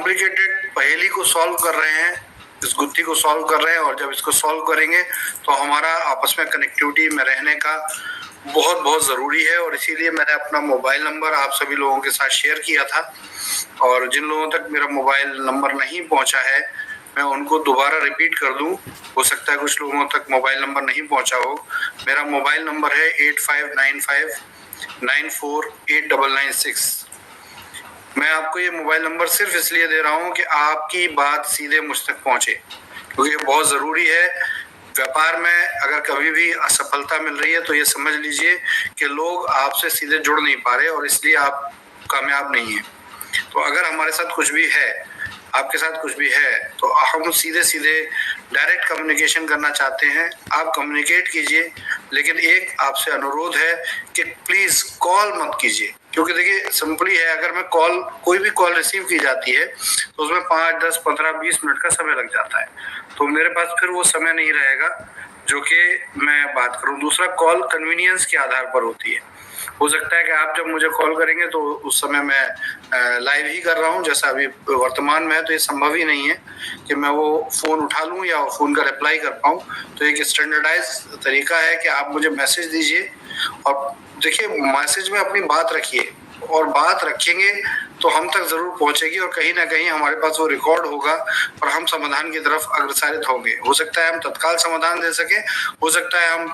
Complicated पहेली को solve कर रहे हैं, इस गुत्थी को सॉल्व कर रहे हैं, और जब इसको सॉल्व करेंगे तो हमारा आपस में कनेक्टिविटी में रहने का बहुत बहुत ज़रूरी है। और इसीलिए मैंने अपना मोबाइल नंबर आप सभी लोगों के साथ शेयर किया था, और जिन लोगों तक मेरा मोबाइल नंबर नहीं पहुंचा है मैं उनको दोबारा रिपीट कर दूं। हो सकता है कुछ लोगों तक मोबाइल नंबर नहीं पहुंचा हो। मेरा मोबाइल नंबर है 8595948996। मैं आपको ये मोबाइल नंबर सिर्फ इसलिए दे रहा हूँ कि आपकी बात सीधे मुझ तक पहुँचे, क्योंकि ये बहुत ज़रूरी है। व्यापार में अगर कभी भी असफलता मिल रही है तो ये समझ लीजिए कि लोग आपसे सीधे जुड़ नहीं पा रहे और इसलिए आप कामयाब नहीं हैं। तो अगर हमारे साथ कुछ भी है, आपके साथ कुछ भी है, तो हम सीधे सीधे डायरेक्ट कम्युनिकेशन करना चाहते हैं। आप कम्युनिकेट कीजिए, लेकिन एक आपसे अनुरोध है कि प्लीज़ कॉल मत कीजिए, क्योंकि देखिए सिंपली है, अगर मैं कोई भी कॉल रिसीव की जाती है तो उसमें 5, 10, 15, 20 मिनट का समय लग जाता है, तो मेरे पास फिर वो समय नहीं रहेगा जो कि मैं बात करूं। दूसरा, कॉल कन्वीनियंस के आधार पर होती है। हो सकता है कि आप जब मुझे कॉल करेंगे तो उस समय मैं लाइव ही कर रहा हूं, जैसा अभी वर्तमान में है, तो ये संभव ही नहीं है कि मैं वो फ़ोन उठा लूं या फ़ोन का रिप्लाई कर पाऊं। तो एक स्टैंडर्डाइज तरीका है कि आप मुझे मैसेज दीजिए, और देखिए मैसेज में अपनी बात रखिए, और बात रखेंगे तो हम तक ज़रूर पहुंचेगी, और कहीं ना कहीं हमारे पास वो रिकॉर्ड होगा और हम समाधान की तरफ अग्रसरित होंगे। हो सकता है हम तत्काल समाधान दे सके, हो सकता है हम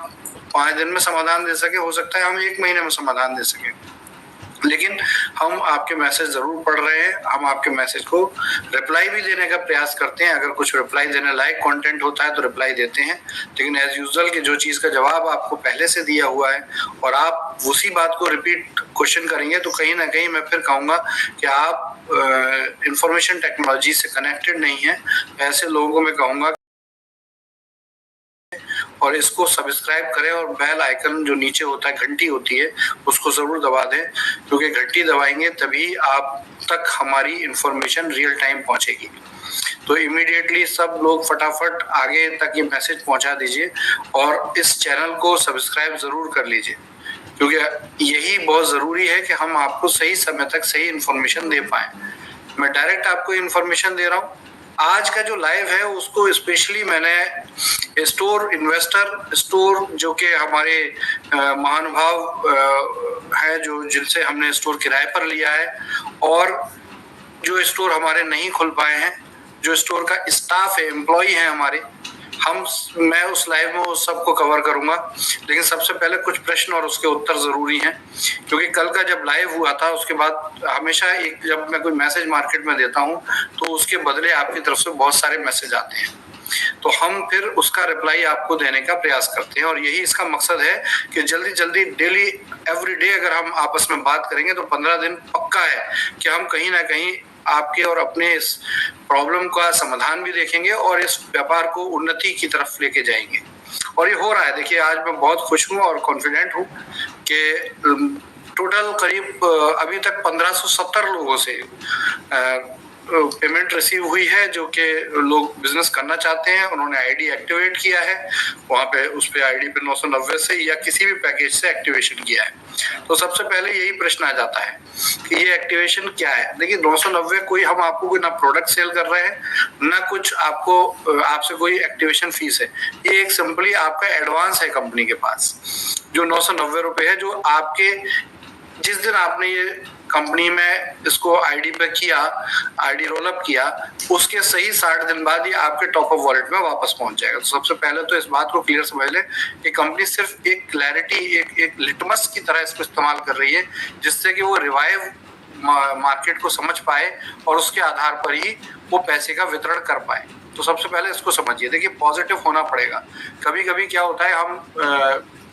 5 दिन में समाधान दे सके, हो सकता है हम 1 महीने में समाधान दे सके, लेकिन हम आपके मैसेज ज़रूर पढ़ रहे हैं। हम आपके मैसेज को रिप्लाई भी देने का प्रयास करते हैं। अगर कुछ रिप्लाई देने लायक कंटेंट होता है तो रिप्लाई देते हैं, लेकिन एज यूजुअल कि जो चीज़ का जवाब आपको पहले से दिया हुआ है और आप उसी बात को रिपीट क्वेश्चन करेंगे तो कहीं ना कहीं मैं फिर कहूँगा कि आप इंफॉर्मेशन टेक्नोलॉजी से कनेक्टेड नहीं है। ऐसे लोगों को मैं कहूँगा और इसको सब्सक्राइब करें, और बेल आइकन जो नीचे होता है, घंटी होती है, उसको ज़रूर दबा दें, क्योंकि घंटी दबाएंगे तभी आप तक हमारी इंफॉर्मेशन रियल टाइम पहुंचेगी। तो इमीडिएटली सब लोग फटाफट आगे तक ये मैसेज पहुंचा दीजिए, और इस चैनल को सब्सक्राइब ज़रूर कर लीजिए, क्योंकि यही बहुत ज़रूरी है कि हम आपको सही समय तक सही इंफॉर्मेशन दे पाएँ। मैं डायरेक्ट आपको इंफॉर्मेशन दे रहा हूँ। आज का जो लाइव है उसको स्पेशली मैंने स्टोर इन्वेस्टर स्टोर जो कि हमारे महानुभाव है, जो जिनसे हमने स्टोर किराए पर लिया है, और जो स्टोर हमारे नहीं खुल पाए हैं, जो स्टोर का स्टाफ है, एम्प्लॉय है हमारे, मैं उस लाइव में उस सबको कवर करूंगा। लेकिन सबसे पहले कुछ प्रश्न और उसके उत्तर जरूरी हैं, क्योंकि कल का जब लाइव हुआ था उसके बाद हमेशा जब मैं कोई मैसेज मार्केट में देता हूं तो उसके बदले आपकी तरफ से बहुत सारे मैसेज आते हैं, तो हम फिर उसका रिप्लाई आपको देने का प्रयास करते हैं। और यही इसका मकसद है कि जल्दी जल्दी डेली एवरी डे अगर हम आपस में बात करेंगे तो 15 दिन पक्का है कि हम कहीं ना कहीं आपके और अपने इस प्रॉब्लम का समाधान भी देखेंगे और इस व्यापार को उन्नति की तरफ लेके जाएंगे। और ये हो रहा है। देखिए आज मैं बहुत खुश हूँ और कॉन्फिडेंट हूँ कि टोटल करीब अभी तक 1570 लोगों से पेमेंट रिसीव हुई है, जो कि लोग बिजनेस करना चाहते हैं। उन्होंने आईडी एक्टिवेट किया है, वहाँ पे उस पे आईडी पे 990 से या किसी भी पैकेज से एक्टिवेशन किया है। तो सबसे पहले यही प्रश्न आ जाता है कि ये एक्टिवेशन क्या है। देखिए 990 कोई हम आपको कोई ना प्रोडक्ट सेल कर रहे हैं, ना कुछ आपको आपसे कोई एक्टिवेशन फीस है। ये एक सिंपली आपका एडवांस है कंपनी के पास, जो 990 रुपये है, जो आपके जिस दिन आपने ये कंपनी में इसको आईडी पे किया, आईडी रोल अप किया, उसके सही 60 दिन बाद ये आपके टॉप अप वॉलेट में वापस पहुंच जाएगा। तो सबसे पहले तो इस बात को क्लियर समझ लें कि कंपनी सिर्फ एक क्लैरिटी, एक लिटमस की तरह इसको इस्तेमाल कर रही है, जिससे कि वो रिवाइव मार्केट को समझ पाए और उसके आधार पर ही वो पैसे का वितरण कर पाए। तो सबसे पहले इसको समझिए। देखिए पॉजिटिव होना पड़ेगा। कभी कभी क्या होता है, हम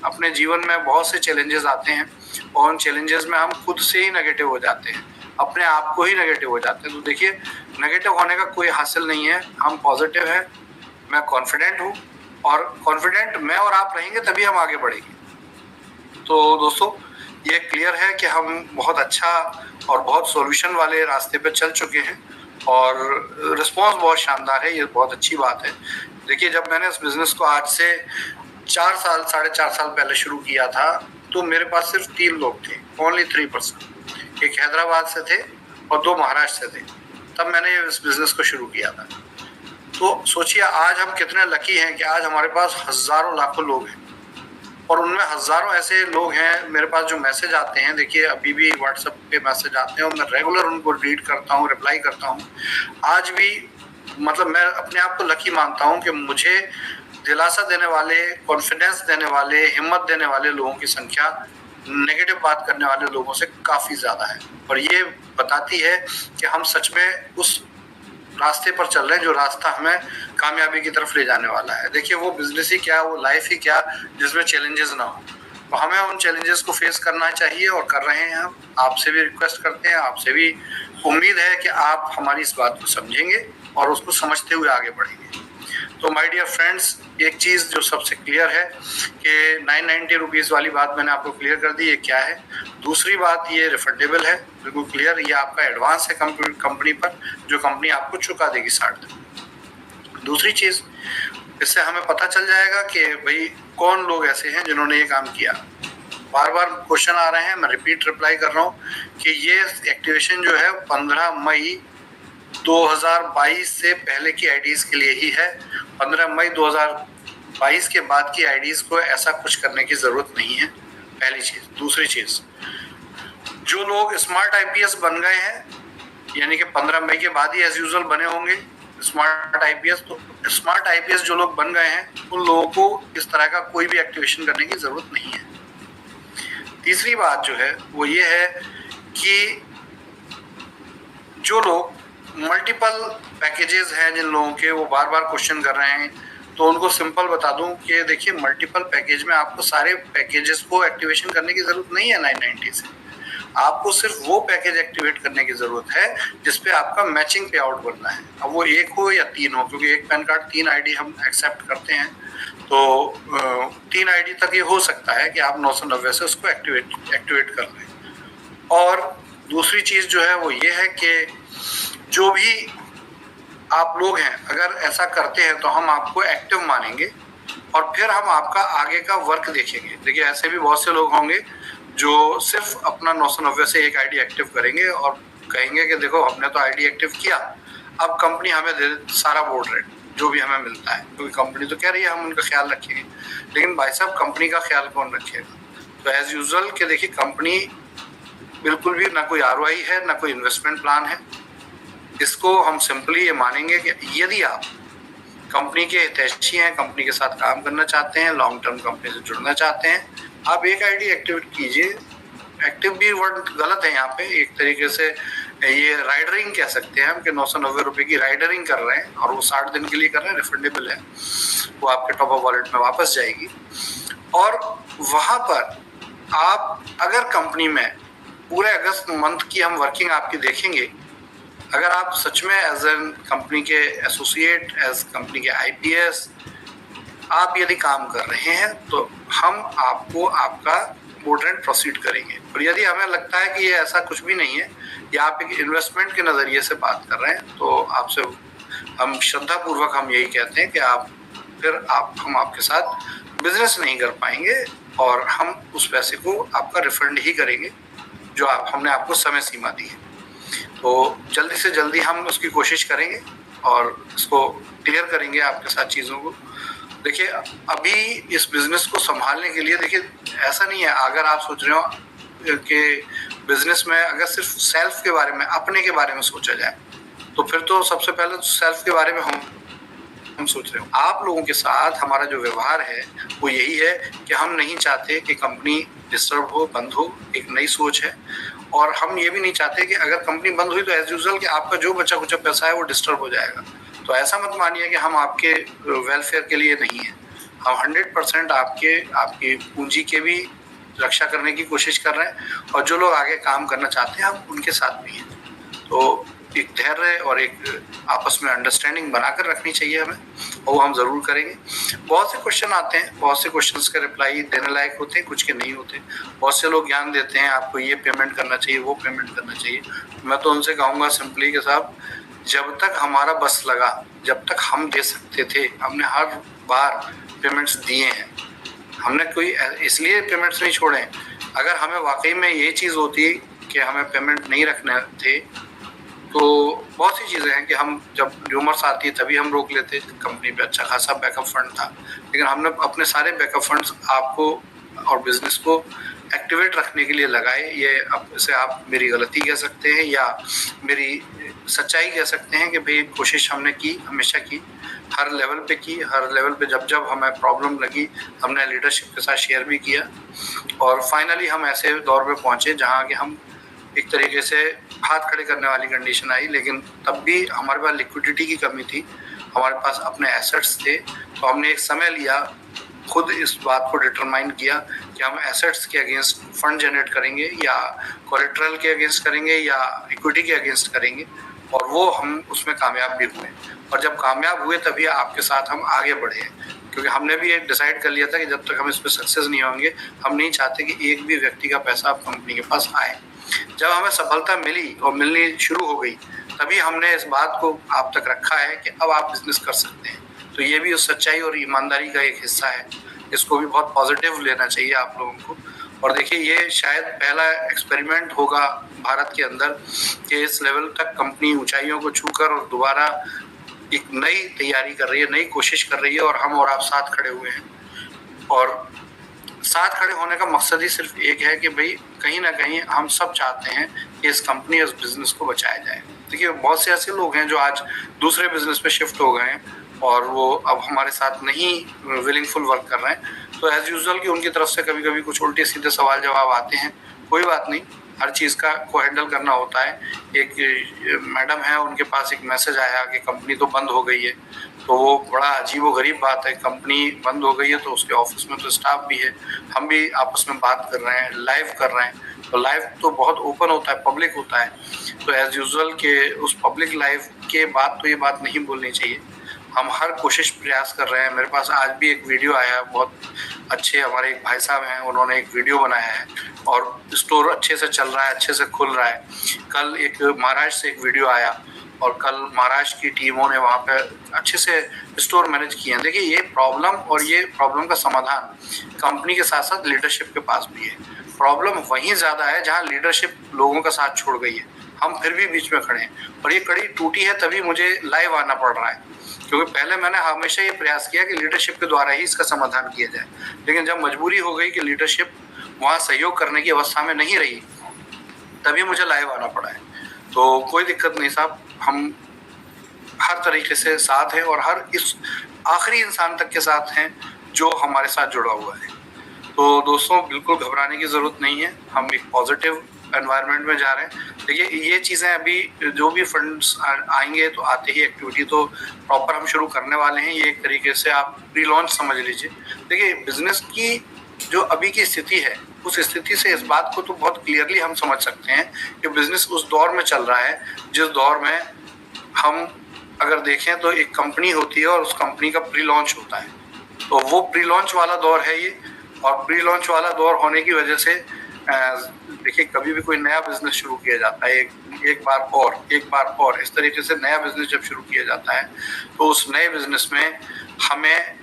अपने जीवन में बहुत से चैलेंजेस आते हैं और उन चैलेंजेस में हम खुद से ही नेगेटिव हो जाते हैं, अपने आप को ही नेगेटिव हो जाते हैं। तो देखिए नेगेटिव होने का कोई हासिल नहीं है, हम पॉजिटिव हैं, मैं कॉन्फिडेंट हूँ, और कॉन्फिडेंट मैं और आप रहेंगे तभी हम आगे बढ़ेंगे। तो दोस्तों ये क्लियर है कि हम बहुत अच्छा और बहुत सॉल्यूशन वाले रास्ते पे चल चुके हैं और रिस्पॉन्स बहुत शानदार है। ये बहुत अच्छी बात है। देखिए जब मैंने इस बिज़नेस को आज से 4 साल 4.5 साल पहले शुरू किया था तो मेरे पास सिर्फ 3 लोग थे, ओनली 3 पर्सन। एक हैदराबाद से थे और 2 महाराष्ट्र से थे। तब मैंने इस बिजनेस को शुरू किया था। तो सोचिए आज हम कितने लकी हैं कि आज हमारे पास हजारों लाखों लोग हैं, और उनमें हजारों ऐसे लोग हैं मेरे पास जो मैसेज आते हैं। देखिए अभी भी व्हाट्सएप पे मैसेज आते हैं और मैं रेगुलर उनको रीड करता हूँ, रिप्लाई करता हूँ। आज भी मतलब मैं अपने आप को लकी मानता हूँ कि मुझे दिलासा देने वाले, कॉन्फिडेंस देने वाले, हिम्मत देने वाले लोगों की संख्या नेगेटिव बात करने वाले लोगों से काफ़ी ज़्यादा है। और ये बताती है कि हम सच में उस रास्ते पर चल रहे हैं जो रास्ता हमें कामयाबी की तरफ ले जाने वाला है। देखिए वो बिजनेस ही क्या, वो लाइफ ही क्या जिसमें चैलेंजेस ना हो। तो हमें उन चैलेंजेस को फेस करना चाहिए और कर रहे हैं हम। आपसे भी रिक्वेस्ट करते हैं, आपसे भी उम्मीद है कि आप हमारी इस बात को समझेंगे और उसको समझते हुए आगे बढ़ेंगे। तो माय डियर फ्रेंड्स, एक चीज़ जो सबसे क्लियर है कि 990 रुपीज़ वाली बात मैंने आपको क्लियर कर दी, ये क्या है। दूसरी बात, ये रिफंडेबल है, बिल्कुल क्लियर। ये आपका एडवांस है कंपनी पर, जो कंपनी आपको चुका देगी 60 दिन। दूसरी चीज़, इससे हमें पता चल जाएगा कि भाई कौन लोग ऐसे हैं जिन्होंने ये काम किया। बार बार क्वेश्चन आ रहे हैं, मैं रिपीट रिप्लाई कर रहा हूँ कि ये एक्टिवेशन जो है 15 मई 2022 से पहले की आईडीज़ के लिए ही है। 15 मई 2022 के बाद की आईडीज़ को ऐसा कुछ करने की ज़रूरत नहीं है, पहली चीज़। दूसरी चीज़, जो लोग स्मार्ट आईपीएस बन गए हैं, यानी कि 15 मई के बाद ही एज यूजुअल बने होंगे स्मार्ट आईपीएस, तो स्मार्ट आईपीएस जो लोग बन गए हैं उन लोगों को इस तरह का कोई भी एक्टिवेशन करने की ज़रूरत नहीं है। तीसरी बात जो है वो ये है कि जो लोग मल्टीपल पैकेजेस हैं जिन लोगों के, वो बार बार क्वेश्चन कर रहे हैं, तो उनको सिंपल बता दूं कि देखिए मल्टीपल पैकेज में आपको सारे पैकेजेस को एक्टिवेशन करने की ज़रूरत नहीं है 990 से। आपको सिर्फ वो पैकेज एक्टिवेट करने की ज़रूरत है जिस पे आपका मैचिंग पे आउट बनना है। अब वो एक हो या 3 हो, क्योंकि एक पैन कार्ड 3 आईडी हम एक्सेप्ट करते हैं, तो 3 आईडी तक ये हो सकता है कि आप 990 से उसको एक्टिवेट कर लें। और दूसरी चीज़ जो है वो ये है कि जो भी आप लोग हैं अगर ऐसा करते हैं तो हम आपको एक्टिव मानेंगे और फिर हम आपका आगे का वर्क देखेंगे। देखिए ऐसे भी बहुत से लोग होंगे जो सिर्फ अपना 990 से एक आईडी एक्टिव करेंगे और कहेंगे कि देखो हमने तो आईडी एक्टिव किया, अब कंपनी हमें दे सारा बोर्ड रेट जो भी हमें मिलता है, क्योंकि कंपनी तो कह रही है हम उनका ख्याल रखेंगे। लेकिन भाई साहब कंपनी का ख्याल कौन रखेगा? तो एज यूजुअल कि देखिए कंपनी बिल्कुल भी ना कोई ROI है, ना कोई इन्वेस्टमेंट प्लान है। इसको हम सिंपली ये मानेंगे कि यदि आप कंपनी के हितैषी हैं, कंपनी के साथ काम करना चाहते हैं, लॉन्ग टर्म कंपनी से जुड़ना चाहते हैं, आप एक आईडी एक्टिवेट कीजिए। एक्टिव भी वर्ड गलत है यहाँ पे, एक तरीके से ये राइडरिंग कह सकते हैं हम कि 990 रुपये की राइडरिंग कर रहे हैं और वो 60 दिन के लिए कर रहे हैं, रिफंडेबल है, वो आपके टॉप अप वॉलेट में वापस जाएगी। और वहाँ पर आप अगर कंपनी में पूरे अगस्त मंथ की हम वर्किंग आपकी देखेंगे, अगर आप सच में एज एन कंपनी के एसोसिएट, एज कंपनी के IPS आप यदि काम कर रहे हैं तो हम आपको आपका बोर्ड रेंट प्रोसीड करेंगे। और यदि हमें लगता है कि ये ऐसा कुछ भी नहीं है या आप एक इन्वेस्टमेंट के नज़रिए से बात कर रहे हैं, तो आपसे हम श्रद्धापूर्वक हम यही कहते हैं कि हम आपके साथ बिजनेस नहीं कर पाएंगे और हम उस पैसे को आपका रिफंड ही करेंगे जो हमने आपको समय सीमा दी है। तो जल्दी से जल्दी हम उसकी कोशिश करेंगे और इसको क्लियर करेंगे आपके साथ चीज़ों को। देखिए अभी इस बिज़नेस को संभालने के लिए, देखिए ऐसा नहीं है, अगर आप सोच रहे हो कि बिज़नेस में अगर सिर्फ सेल्फ के बारे में, अपने के बारे में सोचा जाए, तो फिर तो सबसे पहले तो सेल्फ के बारे में हम सोच रहे हो। आप लोगों के साथ हमारा जो व्यवहार है वो यही है कि हम नहीं चाहते कि कंपनी डिस्टर्ब हो, बंद हो, एक नई सोच है। और हम ये भी नहीं चाहते कि अगर कंपनी बंद हुई तो एज यूजुअल कि आपका जो बचा कुचा पैसा है वो डिस्टर्ब हो जाएगा। तो ऐसा मत मानिए कि हम आपके वेलफेयर के लिए नहीं है, हम 100% आपकी पूंजी के भी रक्षा करने की कोशिश कर रहे हैं और जो लोग आगे काम करना चाहते हैं हम उनके साथ भी हैं। तो एक धैर्य और एक आपस में अंडरस्टैंडिंग बनाकर रखनी चाहिए हमें, और वो हम ज़रूर करेंगे। बहुत से क्वेश्चन आते हैं, बहुत से क्वेश्चंस के रिप्लाई देने लायक होते हैं, कुछ के नहीं होते। बहुत से लोग ज्ञान देते हैं आपको ये पेमेंट करना चाहिए, वो पेमेंट करना चाहिए। मैं तो उनसे कहूँगा सिंपली कि साहब जब तक हमारा बस लगा, जब तक हम दे सकते थे, हमने हर बार पेमेंट्स दिए हैं। हमने कोई इसलिए पेमेंट्स नहीं छोड़े। अगर हमें वाकई में ये चीज़ होती कि हमें पेमेंट नहीं रखने थे तो बहुत सी चीज़ें हैं कि हम जब र्यूमर्स आती है तभी हम रोक लेते। कंपनी पे अच्छा खासा बैकअप फंड था, लेकिन हमने अपने सारे बैकअप फंड्स आपको और बिजनेस को एक्टिवेट रखने के लिए लगाए। ये अब इसे आप मेरी गलती कह सकते हैं या मेरी सच्चाई कह सकते हैं कि भाई कोशिश हमने की, हमेशा की, हर लेवल पे की। हर लेवल पे जब जब हमें प्रॉब्लम लगी हमने लीडरशिप के साथ शेयर भी किया, और फाइनली हम ऐसे दौर पे पहुंचे जहां कि हम एक तरीके से हाथ खड़े करने वाली कंडीशन आई। लेकिन तब भी हमारे पास लिक्विडिटी की कमी थी, हमारे पास अपने एसेट्स थे, तो हमने एक समय लिया, खुद इस बात को डिटरमाइन किया कि हम एसेट्स के अगेंस्ट फंड जनरेट करेंगे या कोलेट्रल के अगेंस्ट करेंगे या इक्विटी के अगेंस्ट करेंगे, और वो हम उसमें कामयाब भी हुए। और जब कामयाब हुए तभी आपके साथ हम आगे बढ़े, क्योंकि हमने भी एक डिसाइड कर लिया था कि जब तक हम इस पर सक्सेस नहीं होंगे हम नहीं चाहते कि एक भी व्यक्ति का पैसा अब कंपनी के पास आए। जब हमें सफलता मिली और मिलनी शुरू हो गई तभी हमने इस बात को आप तक रखा है कि अब आप बिजनेस कर सकते हैं। तो ये भी उस सच्चाई और ईमानदारी का एक हिस्सा है, इसको भी बहुत पॉजिटिव लेना चाहिए आप लोगों को। और देखिए ये शायद पहला एक्सपेरिमेंट होगा भारत के अंदर कि इस लेवल तक कंपनी ऊंचाइयों को छूकर और दोबारा एक नई तैयारी कर रही है, नई कोशिश कर रही है, और हम और आप साथ खड़े हुए हैं। और साथ खड़े होने का मकसद ही सिर्फ एक है कि भाई कहीं ना कहीं हम सब चाहते हैं कि इस कंपनी और इस बिजनेस को बचाया जाए। देखिए बहुत से ऐसे लोग हैं जो आज दूसरे बिजनेस पे शिफ्ट हो गए हैं और वो अब हमारे साथ नहीं विलिंगफुल वर्क कर रहे हैं, तो एज यूजुअल कि उनकी तरफ से कभी कभी कुछ उल्टे सीधे सवाल जवाब आते हैं। कोई बात नहीं, हर चीज़ का को हैंडल करना होता है। एक मैडम है, उनके पास एक मैसेज आया कि कंपनी तो बंद हो गई है, तो वो बड़ा अजीब व गरीब बात है। कंपनी बंद हो गई है तो उसके ऑफिस में तो स्टाफ भी है, हम भी आपस में बात कर रहे हैं, लाइव कर रहे हैं, तो लाइव तो बहुत ओपन होता है, पब्लिक होता है, तो एज यूजुअल के उस पब्लिक लाइव के बाद तो ये बात नहीं बोलनी चाहिए। हम हर कोशिश प्रयास कर रहे हैं। मेरे पास आज भी एक वीडियो आया, बहुत अच्छे हमारे एक भाई साहब हैं, उन्होंने एक वीडियो बनाया है और स्टोर अच्छे से चल रहा है, अच्छे से खुल रहा है। कल एक महाराष्ट्र से एक वीडियो आया और कल महाराष्ट्र की टीमों ने वहाँ पे अच्छे से स्टोर मैनेज किए हैं। देखिए ये प्रॉब्लम और ये प्रॉब्लम का समाधान कंपनी के साथ साथ लीडरशिप के पास भी है। प्रॉब्लम वहीं ज़्यादा है जहाँ लीडरशिप लोगों का साथ छोड़ गई है, हम फिर भी बीच में खड़े हैं और ये कड़ी टूटी है तभी मुझे लाइव आना पड़ रहा है, क्योंकि पहले मैंने हमेशा ये प्रयास किया कि लीडरशिप के द्वारा ही इसका समाधान किया जाए। लेकिन जब मजबूरी हो गई कि लीडरशिप वहाँ सहयोग करने की अवस्था में नहीं रही तभी मुझे लाइव आना पड़ा है। तो कोई दिक्कत नहीं साहब, हम हर तरीके से साथ हैं और हर इस आखिरी इंसान तक के साथ हैं जो हमारे साथ जुड़ा हुआ है। तो दोस्तों बिल्कुल घबराने की ज़रूरत नहीं है, हम एक पॉजिटिव एनवायरनमेंट में जा रहे हैं। देखिए ये चीज़ें अभी जो भी फंड्स आएंगे तो आते ही एक्टिविटी तो प्रॉपर हम शुरू करने वाले हैं। ये एक तरीके से आप प्री लॉन्च समझ लीजिए। देखिए बिजनेस की जो अभी की स्थिति है उस स्थिति से इस बात को तो बहुत क्लियरली हम समझ सकते हैं कि बिजनेस उस दौर में चल रहा है जिस दौर में हम अगर देखें तो एक कंपनी होती है और उस कंपनी का प्री लॉन्च होता है, तो वो प्री लॉन्च वाला दौर है ये। और प्री लॉन्च वाला दौर होने की वजह से देखिए कभी भी कोई नया बिजनेस शुरू किया जाता है, एक बार और इस तरीके से नया बिजनेस जब शुरू किया जाता है तो उस नए बिजनेस में हमें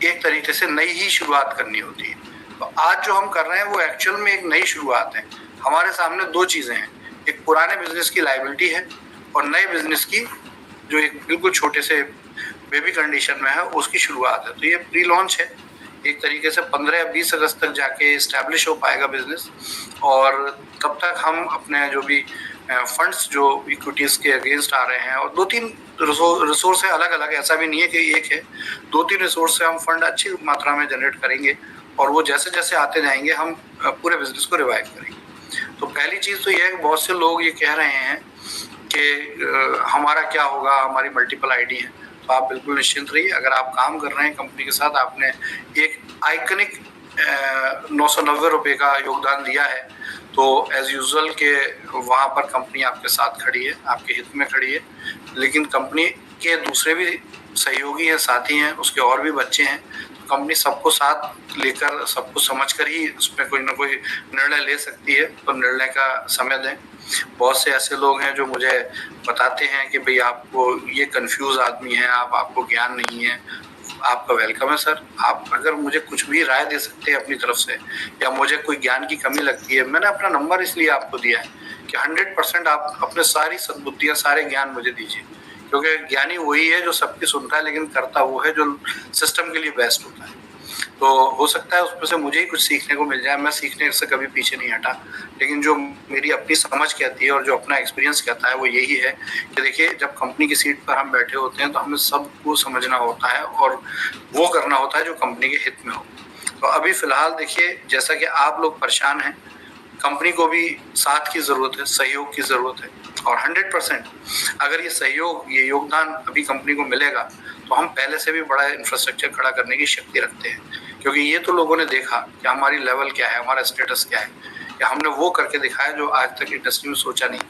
एक तरीके से नई ही शुरुआत करनी होती है। तो आज जो हम कर रहे हैं वो एक्चुअल में एक नई शुरुआत है। हमारे सामने दो चीज़ें हैं, एक पुराने बिजनेस की लायबिलिटी है और नए बिजनेस की जो एक बिल्कुल छोटे से बेबी कंडीशन में है उसकी शुरुआत है। तो ये प्री लॉन्च है, एक तरीके से 15 या 20 अगस्त तक जाके इस्टेब्लिश हो पाएगा बिजनेस, और तब तक हम अपने जो भी फंड्स जो इक्विटीज़ के अगेंस्ट आ रहे हैं, और 2-3 रिसोर्स है अलग अलग, ऐसा भी नहीं है कि एक है, 2-3 रिसोर्स से हम फंड अच्छी मात्रा में जनरेट करेंगे और वो जैसे जैसे आते जाएंगे हम पूरे बिजनेस को रिवाइव करेंगे। तो पहली चीज़ तो ये है कि बहुत से लोग ये कह रहे हैं कि हमारा क्या होगा, हमारी मल्टीपल आईडी है। तो आप बिल्कुल निश्चिंत रहिए, अगर आप काम कर रहे हैं कंपनी के साथ, आपने एक आइकनिक 990 रुपये का योगदान दिया है, तो एज यूजुअल के वहाँ पर कंपनी आपके साथ खड़ी है, आपके हित में खड़ी है। लेकिन कंपनी के दूसरे भी सहयोगी हैं, साथी हैं, उसके और भी बच्चे हैं, तो कंपनी सबको साथ लेकर सबको समझकर ही उसमें कोई ना कोई निर्णय ले सकती है। तो निर्णय का समय दें। बहुत से ऐसे लोग हैं जो मुझे बताते हैं कि भाई आपको ये कंफ्यूज आदमी है, आपको ज्ञान नहीं है, आपका वेलकम है सर। आप अगर मुझे कुछ भी राय दे सकते हैं अपनी तरफ से, या मुझे कोई ज्ञान की कमी लगती है, मैंने अपना नंबर इसलिए आपको दिया है कि 100% आप अपने सारी सद्बुद्धियां, सारे ज्ञान मुझे दीजिए, क्योंकि ज्ञानी वही है जो सबकी सुनता है, लेकिन करता वो है जो सिस्टम के लिए बेस्ट होता है। तो हो सकता है उसमें से मुझे ही कुछ सीखने को मिल जाए, मैं सीखने से कभी पीछे नहीं हटा, लेकिन जो मेरी अपनी समझ कहती है और जो अपना एक्सपीरियंस कहता है वो यही है कि देखिए, जब कंपनी की सीट पर हम बैठे होते हैं तो हमें सबको समझना होता है और वो करना होता है जो कंपनी के हित में हो। तो अभी फिलहाल देखिए, जैसा कि आप लोग परेशान हैं, कंपनी को भी साथ की ज़रूरत है, सहयोग की ज़रूरत है, और 100% अगर ये सहयोग, ये योगदान अभी कंपनी को मिलेगा तो हम पहले से भी बड़ा इंफ्रास्ट्रक्चर खड़ा करने की शक्ति रखते हैं, क्योंकि ये तो लोगों ने देखा कि हमारी लेवल क्या है, हमारा स्टेटस क्या है, कि हमने वो करके दिखाया जो आज तक इंडस्ट्री में सोचा नहीं।